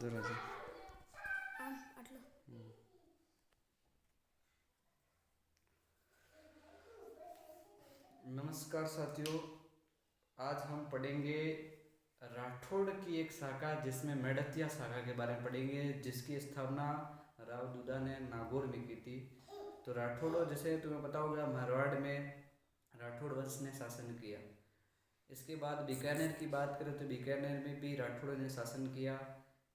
उधर आ जा। આટલો नमस्कार साथियों, आज हम पढ़ेंगे राठौड़ की एक शाखा जिसमें मेड़तिया शाखा के बारे में पढ़ेंगे, जिसकी स्थापना राव दुदा ने नागौर में की थी। तो राठौड़, जैसे तुम्हें पता होगा, मारवाड़ में राठौड़ वंश ने शासन किया। इसके बाद बीकानेर की बात करें तो बीकानेर में भी राठौड़ों ने शासन किया।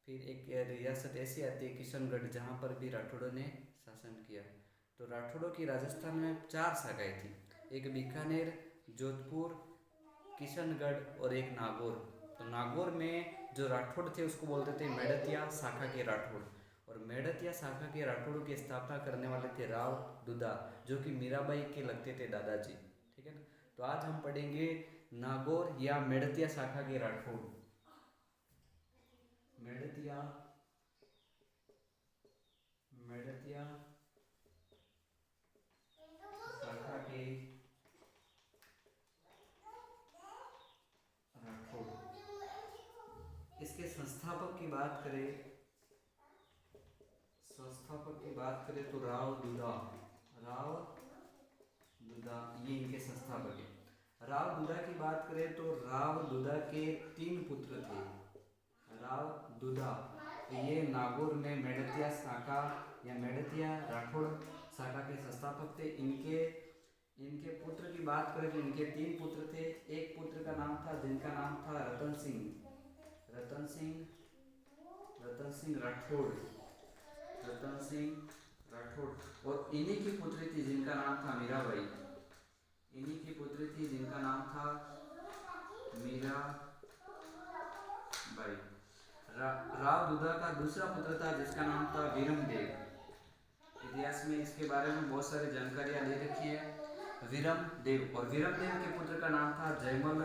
फिर एक रियासत ऐसी आती है किशनगढ़, जहाँ पर भी राठौड़ों ने शासन किया। तो राठौड़ों की राजस्थान में 4 शाखाएं थी, एक बीकानेर, जोधपुर, किशनगढ़ और एक नागौर। तो नागौर में जो राठौड़ थे उसको बोलते थे मेड़तिया शाखा के राठौड़, और मेड़तिया शाखा के राठौड़ों की स्थापना करने वाले थे राव दुदा, जो कि मीराबाई के लगते थे दादाजी। ठीक है ना। तो आज हम पढ़ेंगे नागौर या मेड़तिया शाखा के राठौड़। मेड़तिया मेड़तिया शाखा के राठौड़। इसके संस्थापक की बात करें तो राव दुदा ये इनके संस्थापक है। राव दुदा की बात करें तो राव दुदा के 3 पुत्र थे। राव दुदा ये नागौर में मेड़तिया शाखा या मेड़तिया राठौड़ शाखा के संस्थापक थे। इनके पुत्र की बात करें तो इनके 3 पुत्र थे। एक पुत्र का नाम था, जिनका नाम था रतन सिंह राठौड़, और इन्हीं की पुत्री थी जिनका नाम था मीराबाई। राव दुदा का दूसरा पुत्र था जिसका नाम था वीरमदेव। इतिहास में इसके बारे में बहुत सारी जानकारियां दे रखी है। वीरमदेव, और वीरमदेव के पुत्र का नाम था जयमल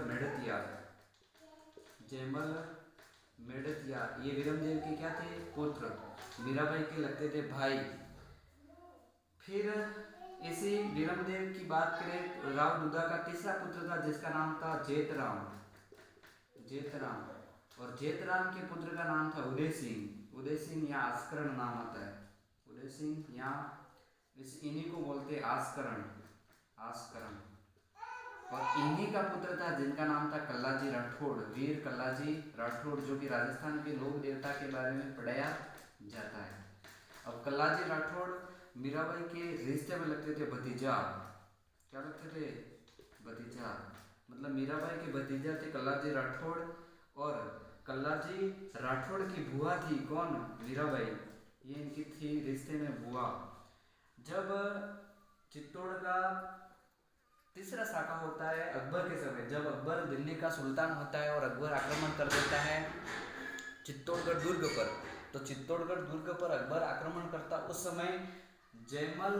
मेड़तिया। ये वीरमदेव के क्या थे? पुत्र। मीराबाई के लगते थे भाई। फिर इसी वीरमदेव की बात करें तो राव दुदा का तीसरा पुत्र था जिसका नाम था जेतराम, और जेतराम के पुत्र का नाम था उदय सिंह या आस्करण नाम आता है। उदय सिंह या इन्हीं को बोलते आस्करण। और इन्हीं का पुत्र था जिनका नाम था कल्लाजी राठौड़, वीर कल्लाजी राठौड़, जो कि राजस्थान के लोक देवता के बारे में पढ़ाया जाता है। अब कल्लाजी राठौड़ मीराबाई के रिश्ते में लगते थे भतीजा। क्या लगते थे? भतीजा। मतलब मीराबाई के भतीजा थे कल्लाजी राठौड़, और कल्लाजी राठौड़ की बुआ थी कौन? मीराबाई। ये इनकी थी रिश्ते में बुआ। जब चित्तौड़ का तीसरा शाखा होता है अकबर के समय, जब अकबर दिल्ली का सुल्तान होता है और अकबर आक्रमण कर देता है चित्तौड़गढ़ दुर्ग पर, तो चित्तौड़गढ़ दुर्ग पर अकबर आक्रमण करता, उस समय जयमल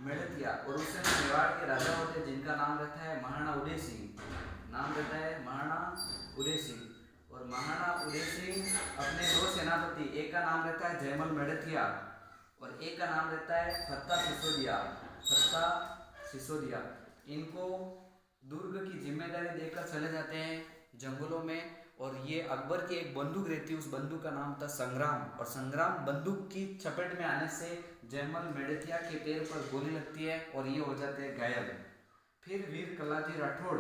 मेड़तिया और उस समय मेवाड़ के राजा होते जिनका नाम रहता है महाराणा उदय सिंह। और महाराणा उदय सिंह अपने 2 सेनापति, एक का नाम रहता है जयमल मेड़तिया और एक का नाम रहता है फत्ता सिसोदिया। इनको दुर्ग की जिम्मेदारी देकर चले जाते हैं जंगलों में, और ये अकबर की एक बंदूक रहती है, उस बंदूक का नाम था संग्राम, और संग्राम बंदूक की चपेट में आने से जयमल मेड़तिया के पैर पर गोली लगती है और ये हो जाते हैं घायल। फिर वीर कल्लाजी राठौड़,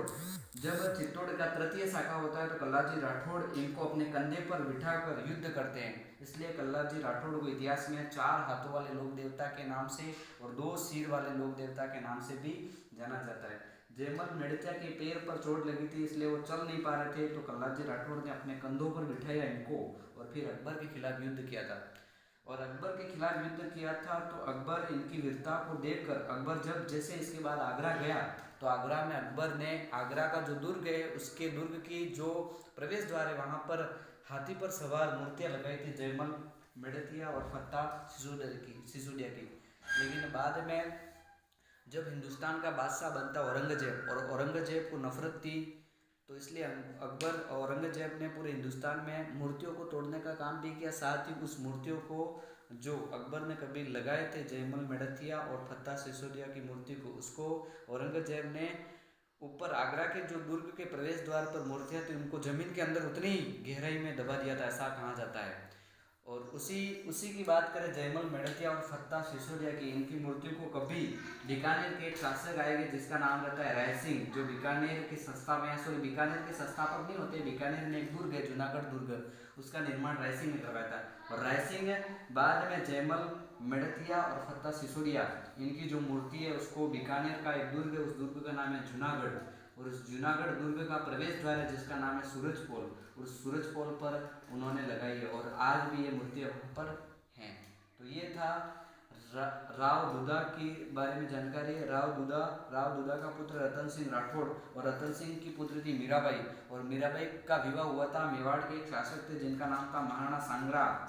जब चित्तौड़ का तृतीय शाखा होता है तो कल्लाजी राठौड़ इनको अपने कंधे पर बिठाकर युद्ध करते हैं। इसलिए कल्लाजी राठौड़ को इतिहास में 4 हाथों वाले लोक देवता के नाम से और 2 सिर वाले लोक देवता के नाम से भी जाना जाता है। जयमल मेड़तिया के पैर पर चोट लगी थी, इसलिए वो चल नहीं पा रहे थे, तो कल्लाजी राठौड़ ने अपने कंधों पर बिठाया इनको और फिर अकबर के खिलाफ युद्ध किया था। और अकबर के खिलाफ युद्ध किया था तो अकबर इनकी वीरता को देखकर, अकबर जब जैसे इसके बाद आगरा गया तो आगरा में अकबर ने आगरा का जो दुर्ग है उसके दुर्ग की जो प्रवेश द्वार है वहाँ पर हाथी पर सवार मूर्तियाँ लगाई थी जयमल मेड़तिया और फत्ता सिसोदिया की। लेकिन बाद में जब हिंदुस्तान का बादशाह बनता औरंगजेब, और औरंगजेब को नफरत थी, तो इसलिए अकबर औरंगजेब ने पूरे हिंदुस्तान में मूर्तियों को तोड़ने का काम भी किया। साथ ही उस मूर्तियों को जो अकबर ने कभी लगाए थे जयमल मेड़तिया और फत्ता सिसोदिया की मूर्ति को, उसको औरंगजेब ने ऊपर आगरा के जो दुर्ग के प्रवेश द्वार पर मूर्तियाँ थी उनको जमीन के अंदर उतनी ही गहराई में दबा दिया था, ऐसा कहा जाता है। और उसी उसी की बात करें जयमल मेड़तिया और फत्ता सिसोदिया की, इनकी मूर्तियों को कभी बीकानेर के एक शासक आएंगे जिसका नाम रहता है राय सिंह, जो बीकानेर के संस्था में, सॉरी बीकानेर के संस्थापक नहीं होते, बीकानेर में एक दुर्ग है जूनागढ़ दुर्ग, उसका निर्माण राय सिंह ने करवाया था। और राय सिंह बाद में जयमल मेड़तिया और फत्ता सिसोदिया, इनकी जो मूर्ति है उसको बीकानेर का एक दुर्ग है, उस दुर्ग का नाम है जूनागढ़, और उस जूनागढ़ दुर्ग का प्रवेश द्वार है जिसका नाम है सूरज पोल, उस सूरज पोल पर उन्होंने लगाई है और आज भी ये मूर्ति वहाँ पर हैं। तो ये था राव दुदा के बारे में जानकारी है। राव दुदा का पुत्र रतन सिंह राठौड़ और रतन सिंह की पुत्री थी मीराबाई, और मीराबाई का विवाह हुआ था मेवाड़ के एक शासक थे जिनका नाम था महाराणा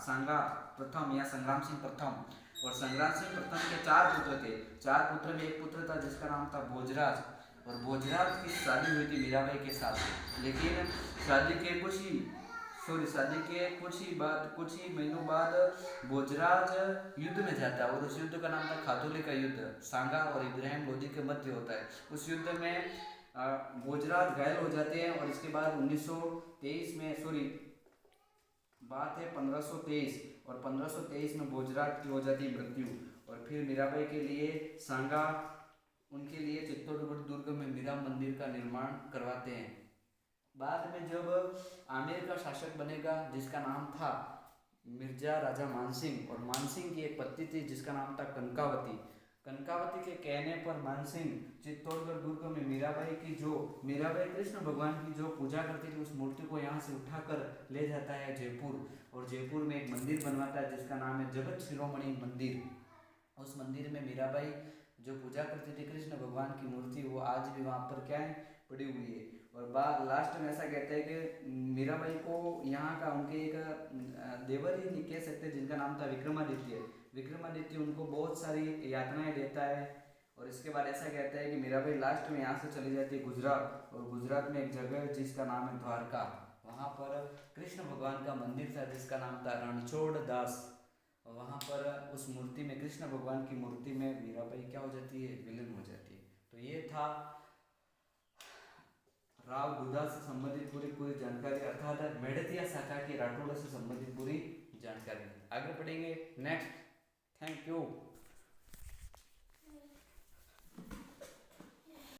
सांगा प्रथम या संग्राम सिंह प्रथम। और संग्राम सिंह प्रथम के 4 पुत्र थे, 4 पुत्र में एक पुत्र था जिसका नाम था भोजराज, और भोजराज की शादी हुई थी मीराबाई के साथ, लेकिन शादी के कुछ ही महीनों बाद भोजराज युद्ध में जाता है, और उस युद्ध का नाम था खातूली का युद्ध, सांगा और इब्राहिम लोदी के मध्य होता है। उस युद्ध में भोजराज घायल हो जाते हैं, और इसके बाद 1923 में, बात है 1523, और 1523 में भोजराज की हो जाती है मृत्यु, और फिर मीराबाई के लिए सांगा उनके लिए चित्तौड़गढ़ दुर्ग में मीरा मंदिर का निर्माण करवाते हैं। बाद में जब आमेर का शासक बनेगा जिसका नाम था मिर्जा राजा मानसिंह, और मानसिंह की एक पत्नी थी जिसका नाम था कनकावती के कहने पर मानसिंह चित्तौड़गढ़ दुर्ग में मीराबाई कृष्ण भगवान की जो पूजा करती थी उस मूर्ति को यहाँ से उठाकर ले जाता है जयपुर, और जयपुर में एक मंदिर बनवाता है जिसका नाम है जगत शिरोमणि मंदिर। उस मंदिर में मीराबाई जो पूजा करती थी कृष्ण भगवान की मूर्ति, वो आज भी वहाँ पर क्या है, पड़ी हुई है। और लास्ट में ऐसा कहते हैं कि मीराबाई को यहाँ का उनके एक देवर ही नहीं कह सकते जिनका नाम था विक्रमादित्य उनको बहुत सारी यातनाएं देता है, और इसके बाद ऐसा कहता है कि मीराबाई लास्ट में यहाँ से चली जाती है गुजरात, और गुजरात में एक जगह है जिसका नाम है द्वारका, वहाँ पर कृष्ण भगवान का मंदिर था जिसका नाम था रणछोड़ दास, वहाँ पर उस मूर्ति में कृष्ण भगवान की मूर्ति में मीराबाई क्या हो जाती है, विलीन हो जाती है। तो ये था राव दुदा से संबंधित पूरी जानकारी, अर्थात मेड़तिया शाखा की राठौड़ से संबंधित पूरी जानकारी। आगे बढ़ेंगे नेक्स्ट। Thank you.